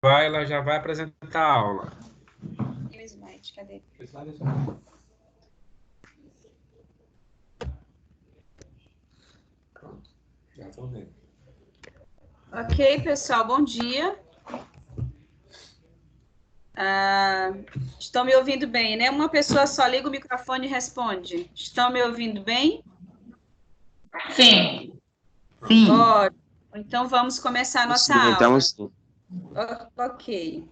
ela já vai apresentar a aula. E o slide, cadê? Pronto, já estou vendo. Ok, pessoal, bom dia. Estão me ouvindo bem, né? Uma pessoa só liga o microfone e responde. Estão me ouvindo bem? Sim. Sim. Ótimo. Então vamos começar a nossa Sim, aula. estamos sim. Ok.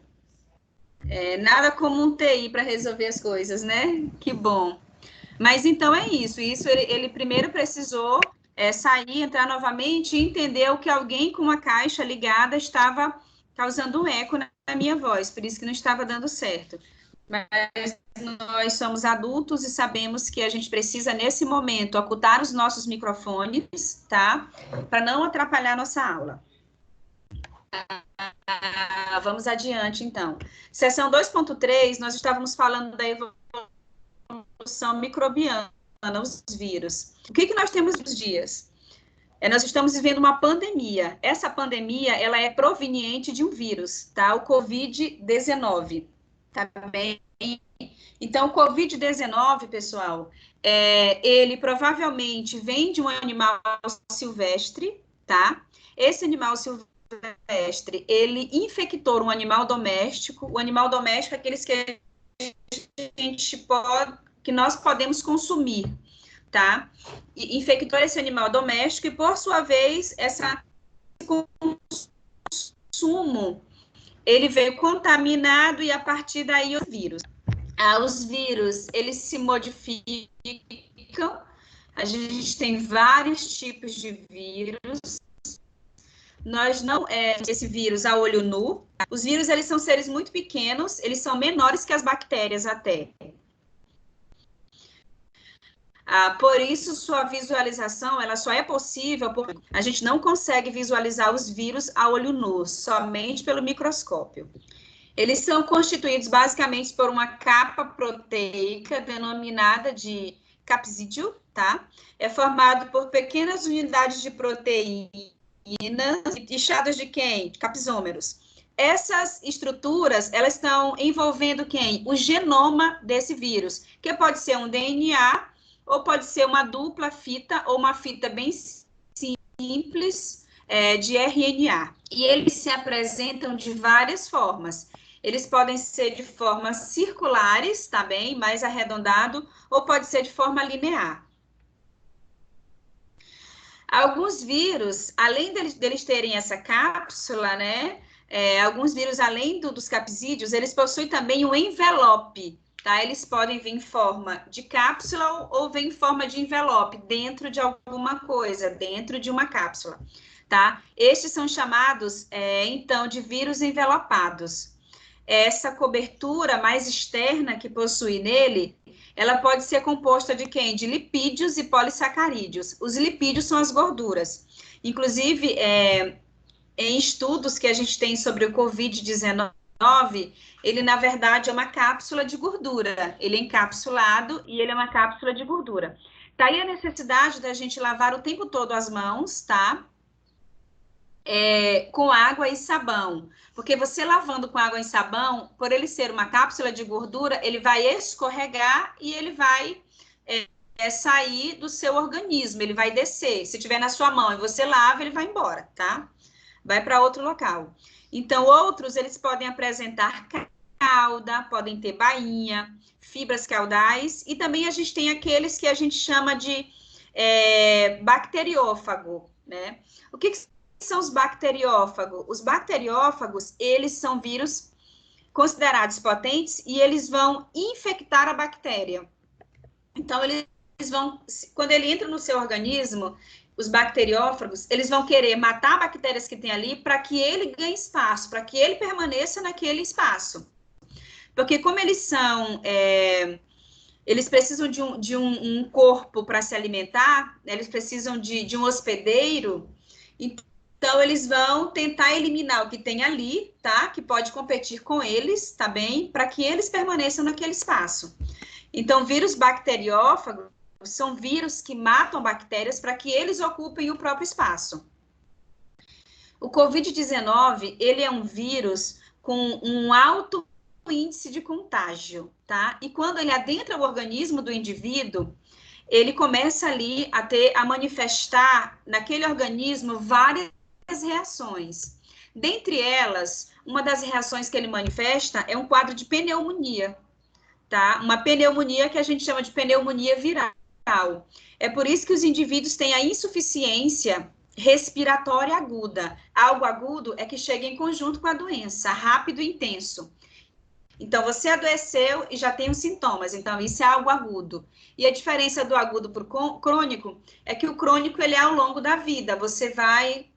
Nada como um TI para resolver as coisas, né? Que bom. Mas então é isso. Ele primeiro precisou sair, entrar novamente e entender que alguém com uma caixa ligada estava causando um eco na minha voz, por isso que não estava dando certo. Mas nós somos adultos e sabemos que a gente precisa, nesse momento, ocultar os nossos microfones, tá? Para não atrapalhar a nossa aula. Vamos adiante, então. Seção 2.3, nós estávamos falando da evolução microbiana, os vírus. O que nós temos nos dias? Nós estamos vivendo uma pandemia. Essa pandemia, ela é proveniente de um vírus, tá? O Covid-19, tá bem? Então, o Covid-19, pessoal, ele provavelmente vem de um animal silvestre, tá? Esse animal silvestre, ele infectou um animal doméstico. O animal doméstico é aqueles que que nós podemos consumir, tá? E infectou esse animal doméstico e, por sua vez, esse consumo, ele veio contaminado e, a partir daí, os vírus. Os vírus, eles se modificam. A gente tem vários tipos de vírus. Nós não esse vírus a olho nu. Os vírus, eles são seres muito pequenos, eles são menores que as bactérias até. Por isso, sua visualização ela só é possível porque a gente não consegue visualizar os vírus a olho nu, somente pelo microscópio. Eles são constituídos basicamente por uma capa proteica denominada de capsídeo, tá? É formado por pequenas unidades de proteínas inchadas de quem? De capsômeros. Essas estruturas, elas estão envolvendo quem? O genoma desse vírus, que pode ser um DNA ou pode ser uma dupla fita ou uma fita bem simples de RNA. E eles se apresentam de várias formas. Eles podem ser de forma circulares, tá bem? Mais arredondado, ou pode ser de forma linear. Alguns vírus, além deles terem essa cápsula, né? Alguns vírus, além dos capsídeos, eles possuem também um envelope, tá? Eles podem vir em forma de cápsula ou vir em forma de envelope, dentro de alguma coisa, dentro de uma cápsula, tá? Estes são chamados, então, de vírus envelopados. Essa cobertura mais externa que possui nele, ela pode ser composta de quem? De lipídios e polissacarídeos. Os lipídios são as gorduras. Inclusive, em estudos que a gente tem sobre o Covid-19, ele, na verdade, é uma cápsula de gordura. Ele é encapsulado e ele é uma cápsula de gordura. Daí a necessidade da gente lavar o tempo todo as mãos, tá? Com água e sabão. Porque você lavando com água e sabão, por ele ser uma cápsula de gordura, ele vai escorregar e ele vai sair do seu organismo, ele vai descer. Se tiver na sua mão e você lava, ele vai embora, tá? Vai para outro local. Então, outros, eles podem apresentar cauda, podem ter bainha, fibras caudais, e também a gente tem aqueles que a gente chama de bacteriófago, né? O que são os bacteriófagos? Os bacteriófagos, eles são vírus considerados potentes e eles vão infectar a bactéria. Então, eles vão, quando ele entra no seu organismo, os bacteriófagos, eles vão querer matar bactérias que tem ali para que ele ganhe espaço, para que ele permaneça naquele espaço. Porque como eles são, eles precisam de um corpo para se alimentar, né? Eles precisam de um hospedeiro, então eles vão tentar eliminar o que tem ali, tá? Que pode competir com eles, tá bem? Para que eles permaneçam naquele espaço. Então, vírus bacteriófagos são vírus que matam bactérias para que eles ocupem o próprio espaço. O Covid-19, ele é um vírus com um alto índice de contágio, tá? E quando ele adentra o organismo do indivíduo, ele começa ali a manifestar naquele organismo várias reações. Dentre elas, uma das reações que ele manifesta é um quadro de pneumonia, tá? Uma pneumonia que a gente chama de pneumonia viral. É por isso que os indivíduos têm a insuficiência respiratória aguda. Algo agudo é que chega em conjunto com a doença, rápido e intenso. Então, você adoeceu e já tem os sintomas, então isso é algo agudo. E a diferença do agudo para o crônico é que o crônico, ele é ao longo da vida, você vai,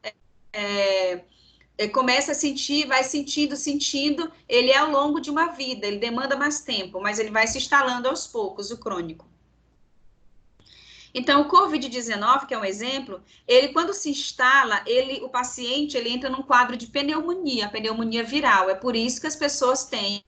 começa a sentir, vai sentindo, ele é ao longo de uma vida, ele demanda mais tempo, mas ele vai se instalando aos poucos, o crônico. Então, o COVID-19, que é um exemplo, ele quando se instala, o paciente, ele entra num quadro de pneumonia viral, é por isso que as pessoas têm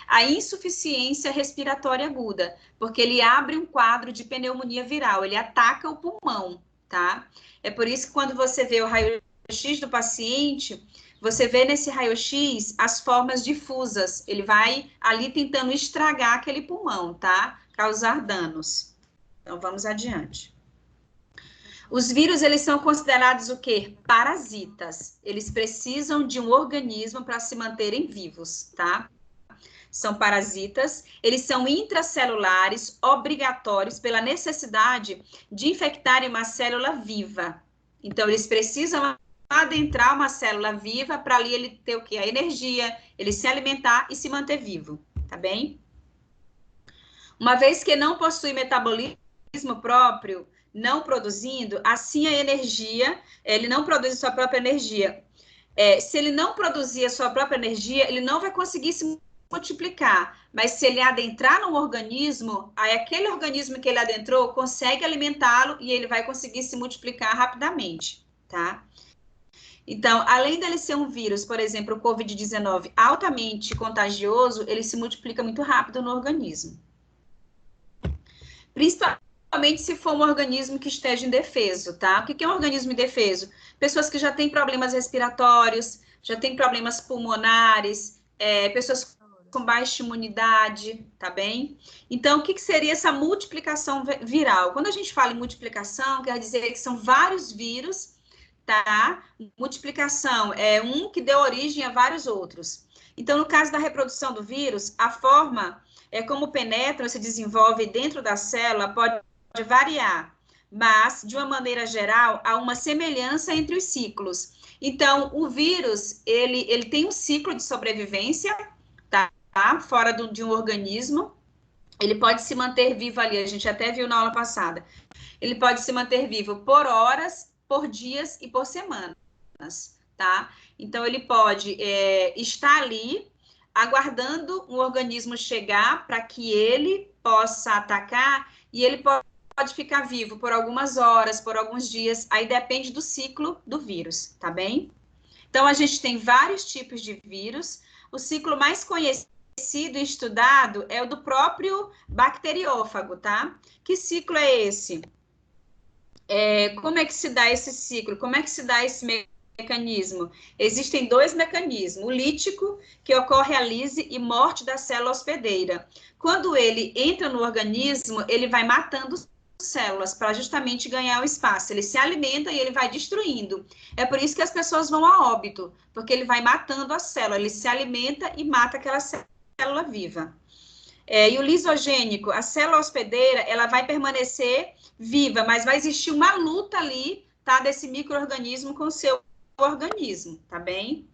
a insuficiência respiratória aguda, porque ele abre um quadro de pneumonia viral, ele ataca o pulmão, tá? É por isso que quando você vê o raio-x do paciente, você vê nesse raio-x as formas difusas, ele vai ali tentando estragar aquele pulmão, tá? Causar danos. Então, vamos adiante. Os vírus, eles são considerados o quê? Parasitas. Eles precisam de um organismo para se manterem vivos, tá? São parasitas, eles são intracelulares, obrigatórios pela necessidade de infectarem uma célula viva. Então, eles precisam adentrar uma célula viva para ali ele ter o quê? A energia, ele se alimentar e se manter vivo, tá bem? Uma vez que não possui metabolismo próprio, não produzindo, assim a energia, ele não produz a sua própria energia. Se ele não produzir a sua própria energia, ele não vai conseguir se multiplicar, mas se ele adentrar no organismo, aí aquele organismo que ele adentrou consegue alimentá-lo e ele vai conseguir se multiplicar rapidamente, tá? Então, além dele ser um vírus, por exemplo, o COVID-19, altamente contagioso, ele se multiplica muito rápido no organismo. Principalmente se for um organismo que esteja indefeso, tá? O que é um organismo indefeso? Pessoas que já têm problemas respiratórios, já têm problemas pulmonares, pessoas com baixa imunidade, tá bem? Então, o que seria essa multiplicação viral? Quando a gente fala em multiplicação, quer dizer que são vários vírus, tá? Multiplicação é um que deu origem a vários outros. Então, no caso da reprodução do vírus, a forma como penetra, se desenvolve dentro da célula, pode variar, mas, de uma maneira geral, há uma semelhança entre os ciclos. Então, o vírus, ele tem um ciclo de sobrevivência, tá? Fora de um organismo, ele pode se manter vivo ali, a gente até viu na aula passada. Ele pode se manter vivo por horas, por dias e por semanas, tá? Então, ele pode estar ali, aguardando um organismo chegar para que ele possa atacar e ele pode ficar vivo por algumas horas, por alguns dias, aí depende do ciclo do vírus, tá bem? Então, a gente tem vários tipos de vírus. O ciclo mais conhecido e estudado é o do próprio bacteriófago, tá? Que ciclo é esse? Como é que se dá esse ciclo? Como é que se dá esse mecanismo? Existem dois mecanismos. O lítico, que ocorre a lise e morte da célula hospedeira. Quando ele entra no organismo, ele vai matando células para justamente ganhar o espaço. Ele se alimenta e ele vai destruindo. É por isso que as pessoas vão a óbito, porque ele vai matando a célula. Ele se alimenta e mata aquela célula viva. E o lisogênico, a célula hospedeira, ela vai permanecer viva, mas vai existir uma luta ali, tá, desse micro-organismo com o seu organismo, tá bem?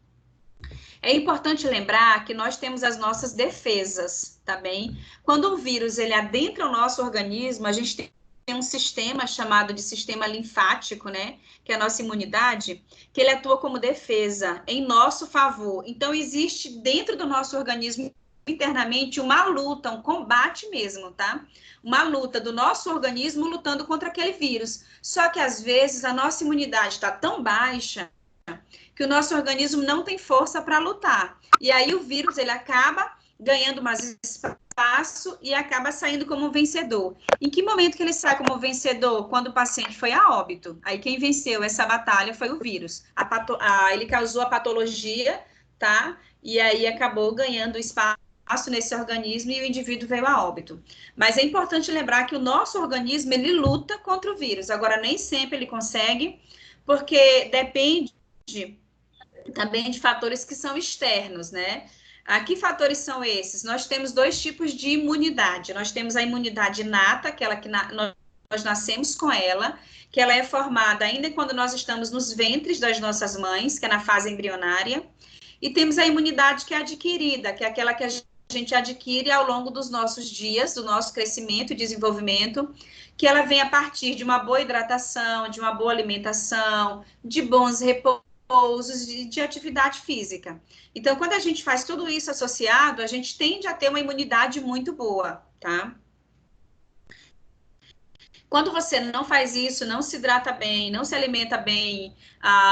É importante lembrar que nós temos as nossas defesas, tá bem? Quando um vírus, ele adentra o nosso organismo, a gente tem um sistema chamado de sistema linfático, né, que é a nossa imunidade, que ele atua como defesa em nosso favor. Então, existe dentro do nosso organismo internamente uma luta, um combate mesmo, tá? Uma luta do nosso organismo lutando contra aquele vírus. Só que, às vezes, a nossa imunidade está tão baixa que o nosso organismo não tem força para lutar. E aí o vírus, ele acaba ganhando mais espaço e acaba saindo como vencedor. Em que momento que ele sai como vencedor? Quando o paciente foi a óbito. Aí quem venceu essa batalha foi o vírus. Ele causou a patologia, tá? E aí acabou ganhando espaço nesse organismo e o indivíduo veio a óbito. Mas é importante lembrar que o nosso organismo, ele luta contra o vírus. Agora, nem sempre ele consegue, porque depende também de fatores que são externos, né? Que fatores são esses? Nós temos dois tipos de imunidade. Nós temos a imunidade inata, aquela que nós nascemos com ela, que ela é formada ainda quando nós estamos nos ventres das nossas mães, que é na fase embrionária. E temos a imunidade que é adquirida, que é aquela que a gente adquire ao longo dos nossos dias, do nosso crescimento e desenvolvimento, que ela vem a partir de uma boa hidratação, de uma boa alimentação, de bons repousos, de atividade física. Então, quando a gente faz tudo isso associado, a gente tende a ter uma imunidade muito boa, tá? Quando você não faz isso, não se hidrata bem, não se alimenta bem,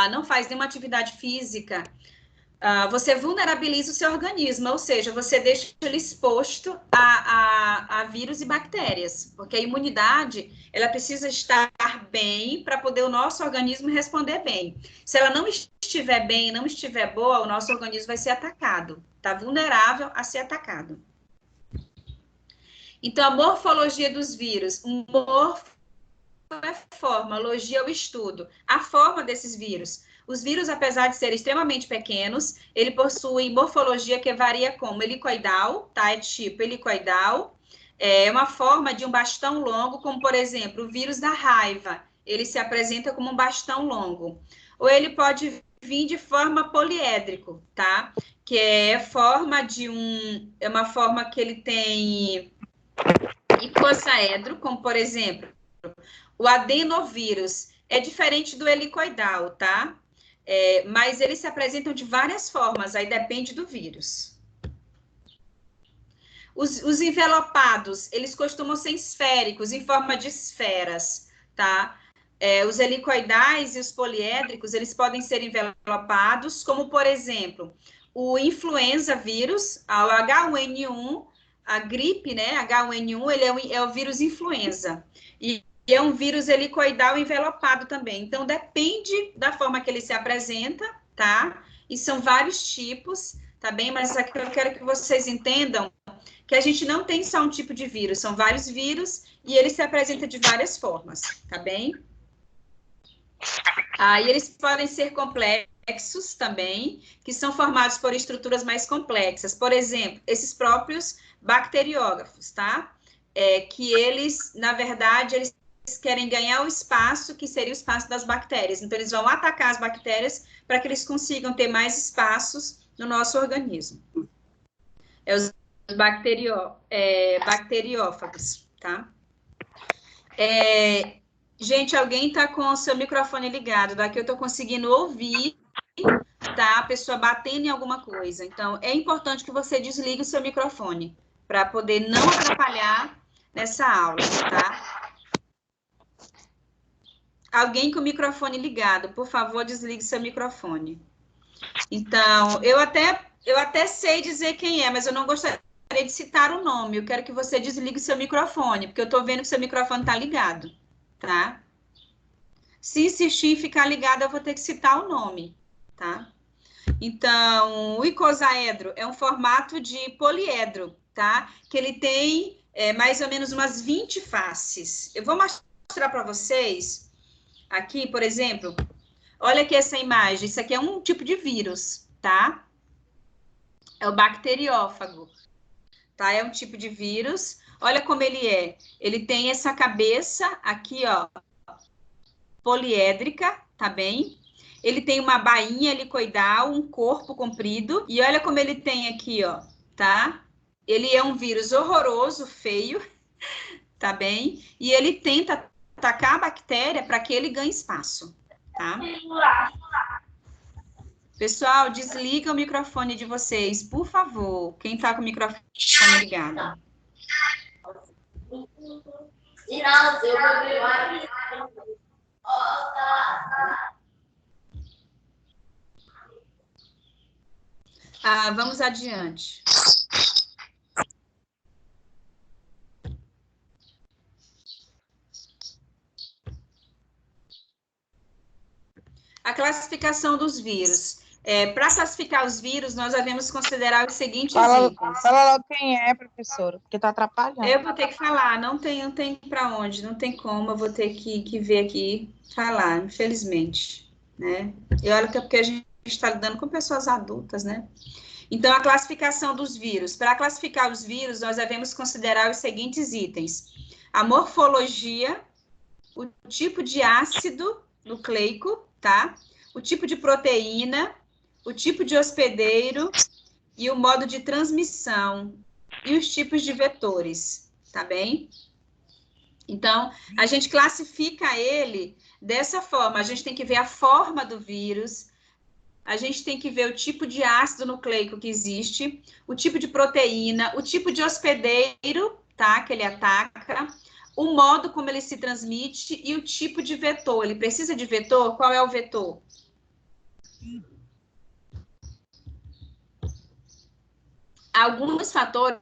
não faz nenhuma atividade física, você vulnerabiliza o seu organismo, ou seja, você deixa ele exposto a vírus e bactérias, porque a imunidade, ela precisa estar bem para poder o nosso organismo responder bem. Se ela não estiver bem, não estiver boa, o nosso organismo vai ser atacado, está vulnerável a ser atacado. Então, a morfologia dos vírus, morfo é forma, logia é o estudo, a forma desses vírus. Os vírus, apesar de serem extremamente pequenos, ele possui morfologia que varia como helicoidal, tá? É tipo helicoidal, é uma forma de um bastão longo, como, por exemplo, o vírus da raiva, ele se apresenta como um bastão longo. Ou ele pode vir de forma poliédrico, tá? Que é forma de é uma forma que ele tem icosaedro, como, por exemplo, o adenovírus. É diferente do helicoidal, tá? Mas eles se apresentam de várias formas, aí depende do vírus. Os envelopados, eles costumam ser esféricos, em forma de esferas, tá? Os helicoidais e os poliédricos, eles podem ser envelopados, como, por exemplo, o influenza vírus, o H1N1, a gripe, né, H1N1, ele é o vírus influenza. E é um vírus helicoidal envelopado também. Então, depende da forma que ele se apresenta, tá? E são vários tipos, tá bem? Mas aqui eu quero que vocês entendam que a gente não tem só um tipo de vírus, são vários vírus e ele se apresenta de várias formas, tá bem? E eles podem ser complexos também, que são formados por estruturas mais complexas. Por exemplo, esses próprios bacteriógrafos, tá? Que eles, na verdade, eles querem ganhar o espaço que seria o espaço das bactérias. Então, eles vão atacar as bactérias para que eles consigam ter mais espaços no nosso organismo. Os bacteriófagos, tá? Gente, alguém tá com o seu microfone ligado, daqui eu tô conseguindo ouvir, tá? A pessoa batendo em alguma coisa. Então, é importante que você desligue o seu microfone, para poder não atrapalhar nessa aula, tá? Alguém com o microfone ligado, por favor, desligue seu microfone. Então, eu até sei dizer quem é, mas eu não gostaria de citar o nome. Eu quero que você desligue o seu microfone, porque eu estou vendo que seu microfone está ligado, tá? Se insistir em ficar ligado, eu vou ter que citar o nome, tá? Então, o icosaedro é um formato de poliedro, tá? Que ele tem mais ou menos umas 20 faces. Eu vou mostrar para vocês aqui, por exemplo, olha aqui essa imagem. Isso aqui é um tipo de vírus, tá? É o bacteriófago, tá? É um tipo de vírus. Olha como ele é. Ele tem essa cabeça aqui, ó, poliédrica, tá bem? Ele tem uma bainha helicoidal, um corpo comprido. E olha como ele tem aqui, ó, tá? Ele é um vírus horroroso, feio, tá bem? E ele tenta atacar a bactéria para que ele ganhe espaço, tá? Pessoal, desliga o microfone de vocês, por favor. Quem tá com o microfone ligado. Vamos adiante. A classificação dos vírus. Para classificar os vírus, nós devemos considerar os seguintes Fala itens. logo quem é, professora, porque está atrapalhando. Eu vou ter que falar, não tem para onde, não tem como, eu vou ter que ver aqui, falar, infelizmente, né? E olha que é porque a gente está lidando com pessoas adultas, né? Então, a classificação dos vírus. Para classificar os vírus, nós devemos considerar os seguintes itens: a morfologia, o tipo de ácido nucleico, tá? O tipo de proteína, o tipo de hospedeiro e o modo de transmissão e os tipos de vetores, tá bem? Então, a gente classifica ele dessa forma. A gente tem que ver a forma do vírus, a gente tem que ver o tipo de ácido nucleico que existe, o tipo de proteína, o tipo de hospedeiro, tá? Que ele ataca, o modo como ele se transmite e o tipo de vetor. Ele precisa de vetor? Qual é o vetor? Alguns fatores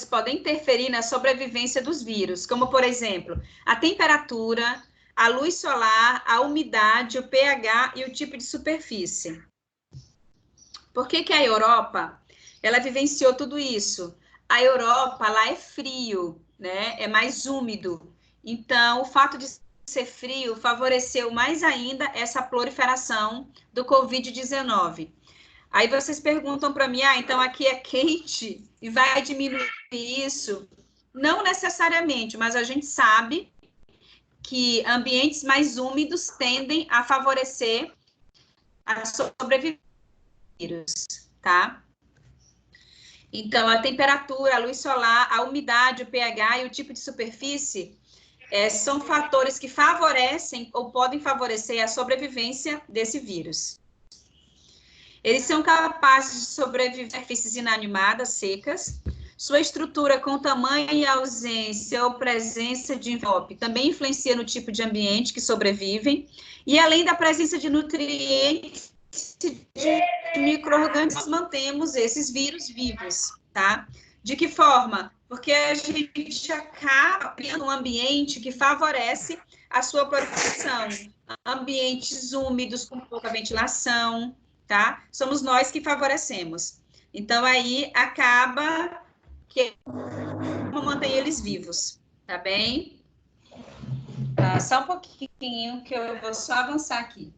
podem interferir na sobrevivência dos vírus, como, por exemplo, a temperatura, a luz solar, a umidade, o pH e o tipo de superfície. Por que a Europa, ela vivenciou tudo isso? A Europa, lá é frio, né? É mais úmido. Então, o fato de ser frio favoreceu mais ainda essa proliferação do Covid-19. Aí vocês perguntam para mim, então aqui é quente e vai diminuir isso? Não necessariamente, mas a gente sabe que ambientes mais úmidos tendem a favorecer a sobrevivência do vírus, tá? Então, a temperatura, a luz solar, a umidade, o pH e o tipo de superfície são fatores que favorecem ou podem favorecer a sobrevivência desse vírus. Eles são capazes de sobreviver em superfícies inanimadas, secas. Sua estrutura com tamanho e ausência ou presença de envelope também influencia no tipo de ambiente que sobrevivem. E além da presença de nutrientes de micro-organismos, mantemos esses vírus vivos, tá? De que forma? Porque a gente acaba criando um ambiente que favorece a sua proliferação. Ambientes úmidos, com pouca ventilação, tá? Somos nós que favorecemos. Então, aí acaba que mantém eles vivos, tá bem? Só um pouquinho, que eu vou só avançar aqui.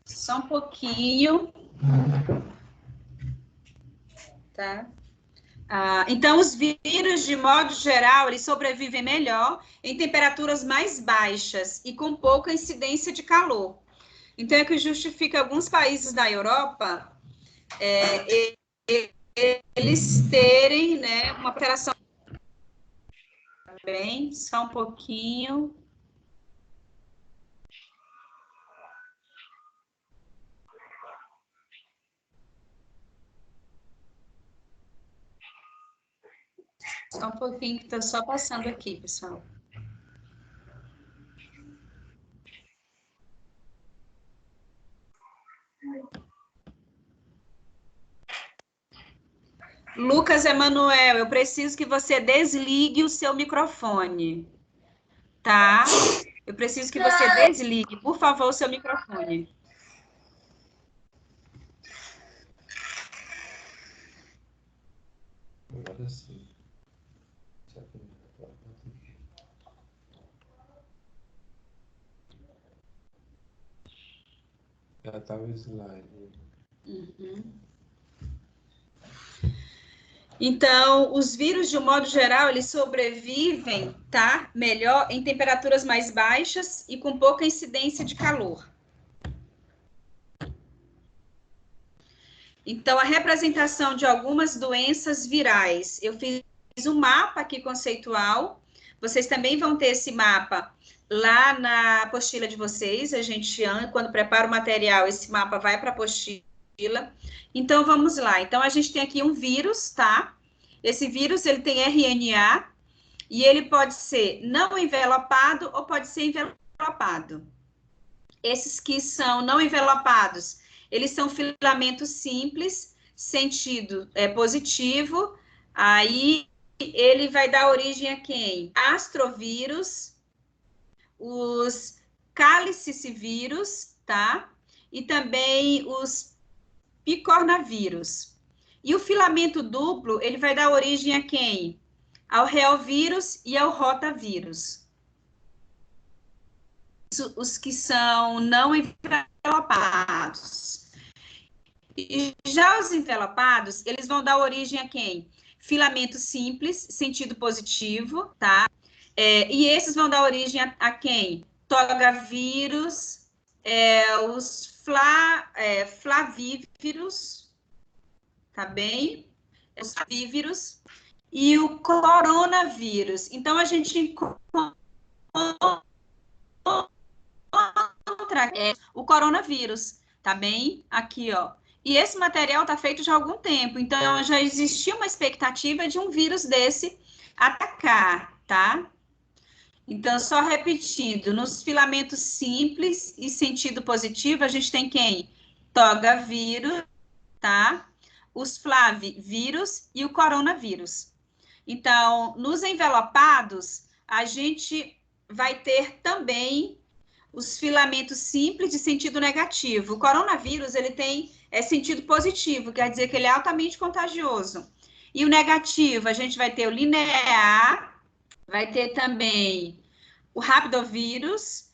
Só um pouquinho. Tá? Então, os vírus, de modo geral, eles sobrevivem melhor em temperaturas mais baixas e com pouca incidência de calor. Então, é que justifica alguns países da Europa eles terem, né, uma alteração. Bem, só um pouquinho. Só um pouquinho que está só passando aqui, pessoal. Lucas Emanuel, eu preciso que você desligue o seu microfone, tá? Eu preciso que você desligue, por favor, o seu microfone. Agora sim. Já estava o slide. Então, os vírus, de um modo geral, eles sobrevivem, tá? Melhor em temperaturas mais baixas e com pouca incidência de calor. Então, a representação de algumas doenças virais. Eu fiz um mapa aqui conceitual. Vocês também vão ter esse mapa lá na apostila de vocês. A gente, quando prepara o material, esse mapa vai para a apostila. Então, vamos lá. Então, a gente tem aqui um vírus, tá? Esse vírus, ele tem RNA e ele pode ser não envelopado ou pode ser envelopado. Esses que são não envelopados, Eles são filamentos simples, sentido positivo, aí ele vai dar origem a quem? Astrovírus, os calicicivírus, tá? E também os picornavírus. E o filamento duplo, ele vai dar origem a quem? Ao reovírus e ao rotavírus. Os que são não envelopados. E já os envelopados, eles vão dar origem a quem? Filamento simples, sentido positivo, tá? E esses vão dar origem a quem? Togavírus, os flavíviros, tá bem? Os flavíviros e o coronavírus. Então, a gente encontra o coronavírus, tá bem? Aqui, ó. E esse material tá feito já há algum tempo, então já existia uma expectativa de um vírus desse atacar, tá? Então, só repetindo, nos filamentos simples e sentido positivo, a gente tem quem? Togavírus, tá? Os flavivírus e o coronavírus. Então, nos envelopados, a gente vai ter também os filamentos simples de sentido negativo. O coronavírus, ele tem sentido positivo, quer dizer que ele é altamente contagioso. E o negativo, a gente vai ter o linear, vai ter também o rapidovírus,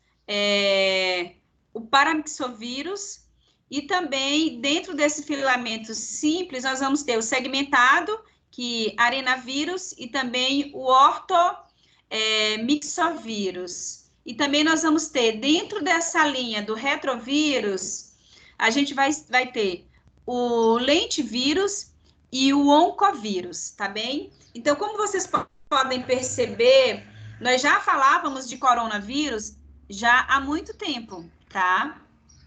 o paramyxovírus, e também, dentro desse filamento simples, nós vamos ter o segmentado, que arenavírus, e também o ortomixovírus. E também nós vamos ter, dentro dessa linha do retrovírus, a gente vai ter o lentivírus e o oncovírus, tá bem? Então, como vocês podem perceber, nós já falávamos de coronavírus já há muito tempo, tá?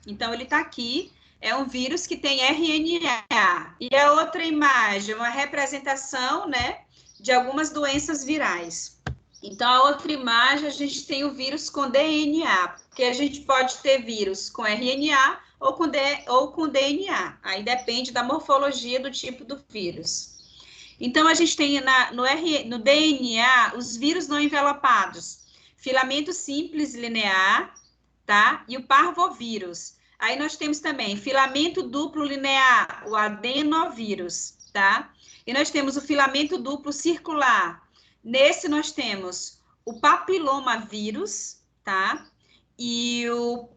Então, ele tá aqui, é um vírus que tem RNA. E a outra imagem, uma representação, né, de algumas doenças virais. Então, a outra imagem, a gente tem o vírus com DNA, porque a gente pode ter vírus com RNA ou com DNA, aí depende da morfologia do tipo do vírus. Então, a gente tem no DNA os vírus não envelopados, filamento simples linear, tá? E o parvovírus. Aí nós temos também filamento duplo linear, o adenovírus, tá? E nós temos o filamento duplo circular. Nesse nós temos o papilomavírus, tá? E o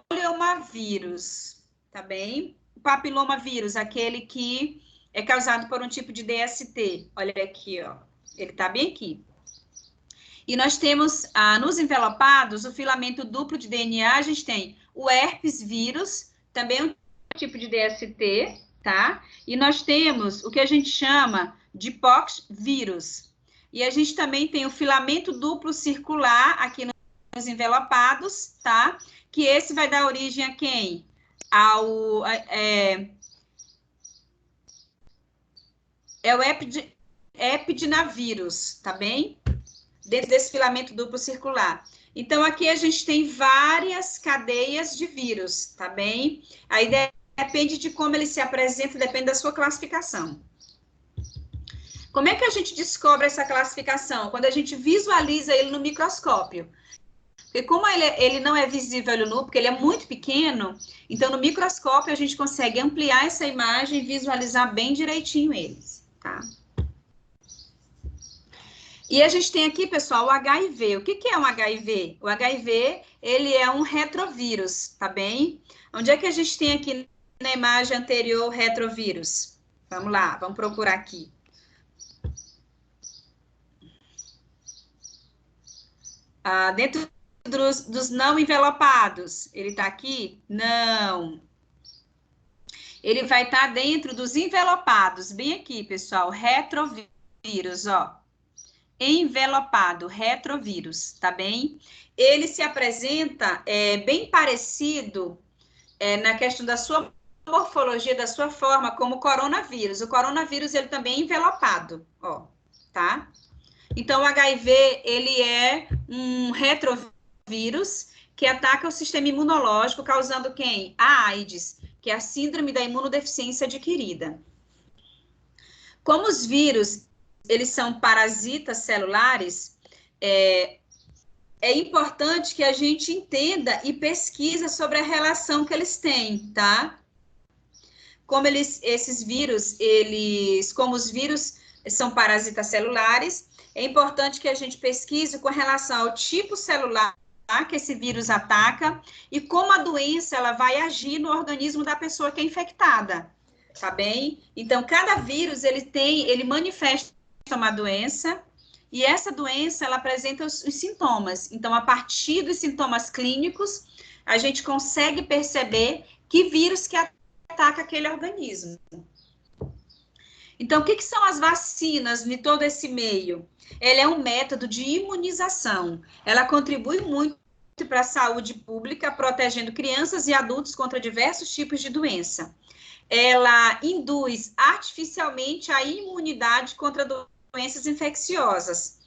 poliomavírus, tá bem? O papilomavírus, aquele que é causado por um tipo de DST. Olha aqui, ó. Ele tá bem aqui. E nós temos, nos envelopados, o filamento duplo de DNA, a gente tem o herpes vírus, também um tipo de DST, tá? E nós temos o que a gente chama de pox vírus. E a gente também tem o filamento duplo circular aqui nos envelopados, tá? Que esse vai dar origem a quem? Ao o epidinavírus, tá bem? Dentro desse filamento duplo circular. Então, aqui a gente tem várias cadeias de vírus, tá bem? Aí depende de como ele se apresenta, depende da sua classificação. Como é que a gente descobre essa classificação? Quando a gente visualiza ele no microscópio. Porque como ele não é visível olho nu, porque ele é muito pequeno, então no microscópio a gente consegue ampliar essa imagem e visualizar bem direitinho eles, tá? E a gente tem aqui, pessoal, o HIV. O que é um HIV? O HIV, ele é um retrovírus, tá bem? Onde é que a gente tem aqui na imagem anterior o retrovírus? Vamos lá, vamos procurar aqui. Dentro dos não envelopados, ele está aqui? Não. Ele vai estar dentro dos envelopados, bem aqui, pessoal, retrovírus, ó. Envelopado, retrovírus, tá bem? Ele se apresenta bem parecido na questão da sua morfologia, da sua forma, como o coronavírus. O coronavírus, ele também é envelopado, ó, tá? Então, o HIV, ele é um retrovírus, que ataca o sistema imunológico, causando quem? A AIDS, que é a síndrome da imunodeficiência adquirida. Como os vírus, eles são parasitas celulares, é importante que a gente entenda e pesquisa sobre a relação que eles têm, tá? Como esses vírus, como os vírus são parasitas celulares, é importante que a gente pesquise com relação ao tipo celular que esse vírus ataca e como a doença ela vai agir no organismo da pessoa que é infectada, tá bem? Então, cada vírus, ele manifesta uma doença, e essa doença, ela apresenta os sintomas. Então, a partir dos sintomas clínicos, a gente consegue perceber que vírus que ataca aquele organismo. Então, o que são as vacinas em todo esse meio? Ela é um método de imunização. Ela contribui muito para a saúde pública, protegendo crianças e adultos contra diversos tipos de doença. Ela induz artificialmente a imunidade contra doenças infecciosas,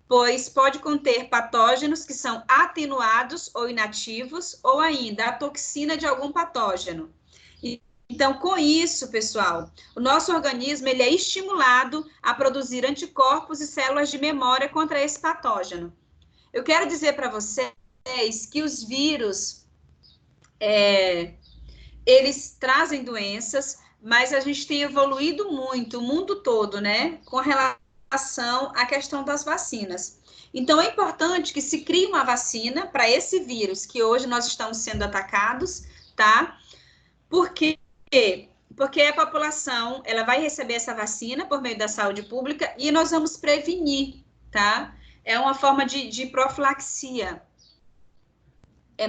pois pode conter patógenos que são atenuados ou inativos, ou ainda a toxina de algum patógeno. Então, com isso, pessoal, o nosso organismo ele é estimulado a produzir anticorpos e células de memória contra esse patógeno. Eu quero dizer para vocês que os vírus, eles trazem doenças, mas a gente tem evoluído muito, o mundo todo, né, com relação à questão das vacinas. Então, é importante que se crie uma vacina para esse vírus que hoje nós estamos sendo atacados, tá? Porque a população, ela vai receber essa vacina por meio da saúde pública e nós vamos prevenir, tá? É uma forma de profilaxia.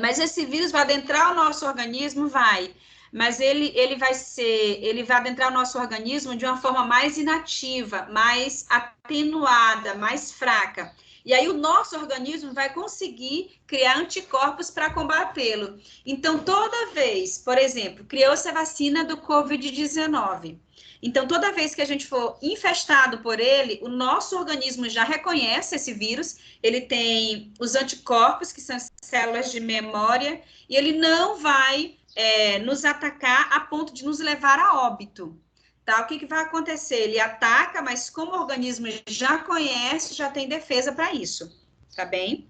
Mas esse vírus vai adentrar o nosso organismo? Vai. Mas ele vai adentrar o nosso organismo de uma forma mais inativa, mais atenuada, mais fraca. E aí o nosso organismo vai conseguir criar anticorpos para combatê-lo. Então, toda vez, por exemplo, criou-se a vacina do Covid-19. Então, toda vez que a gente for infestado por ele, o nosso organismo já reconhece esse vírus, ele tem os anticorpos, que são as células de memória, e ele não vai nos atacar a ponto de nos levar a óbito. Tá? O que vai acontecer? Ele ataca, mas como o organismo já conhece, já tem defesa para isso. Tá bem?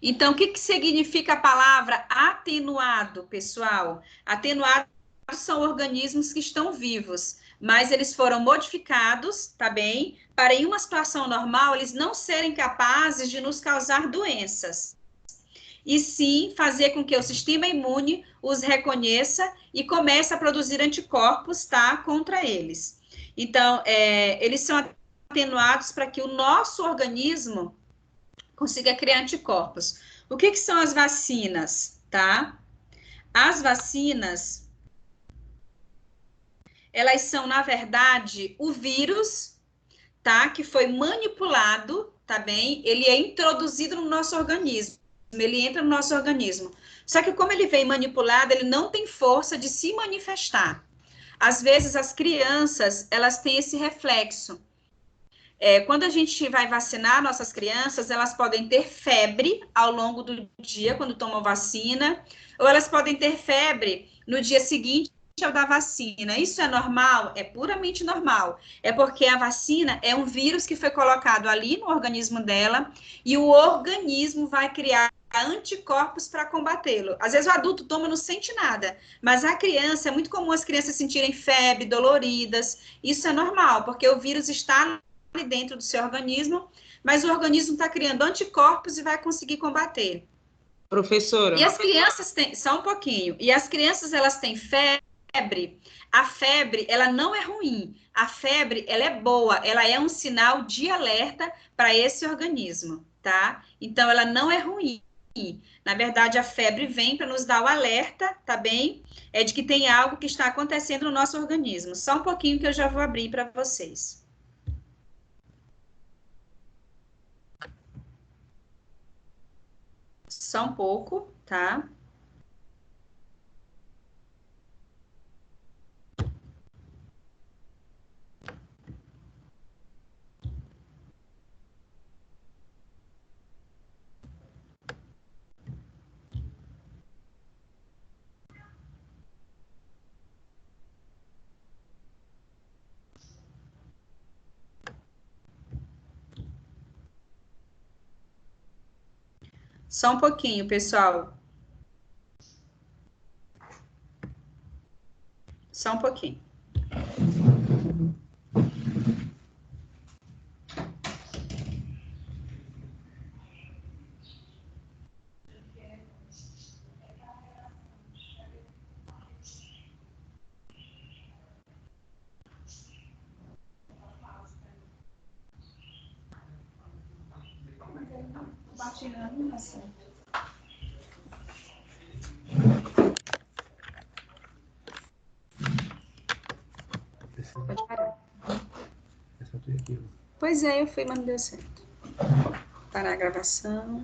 Então, o que significa a palavra atenuado, pessoal? Atenuado são organismos que estão vivos, mas eles foram modificados, tá bem? Para em uma situação normal, eles não serem capazes de nos causar doenças. E sim fazer com que o sistema imune os reconheça e comece a produzir anticorpos, tá? Contra eles. Então, eles são atenuados para que o nosso organismo consiga criar anticorpos. O que são as vacinas, tá? As vacinas, elas são, na verdade, o vírus, tá? Que foi manipulado, tá bem? Ele é introduzido no nosso organismo. Ele entra no nosso organismo. Só que como ele vem manipulado, ele não tem força de se manifestar. Às vezes, as crianças, elas têm esse reflexo. Quando a gente vai vacinar nossas crianças, elas podem ter febre ao longo do dia, quando tomam vacina, ou elas podem ter febre no dia seguinte ao da vacina. Isso é normal? É puramente normal. É porque a vacina é um vírus que foi colocado ali no organismo dela e o organismo vai criar anticorpos para combatê-lo. Às vezes o adulto toma e não sente nada, mas a criança, é muito comum as crianças sentirem febre, doloridas. Isso é normal, porque o vírus está ali dentro do seu organismo, mas o organismo está criando anticorpos e vai conseguir combater. Professora. E as crianças têm, só um pouquinho, e as crianças, elas têm febre. A febre, ela não é ruim. A febre, ela é boa, ela é um sinal de alerta para esse organismo, tá? Então, ela não é ruim. Na verdade, a febre vem para nos dar o alerta, tá bem? De que tem algo que está acontecendo no nosso organismo. Só um pouquinho que eu já vou abrir para vocês. Só um pouco, tá? Só um pouquinho, pessoal. Só um pouquinho. Pode parar. É só ter aqui, ó. Pois é, eu fui, mas não deu certo. Parar a gravação.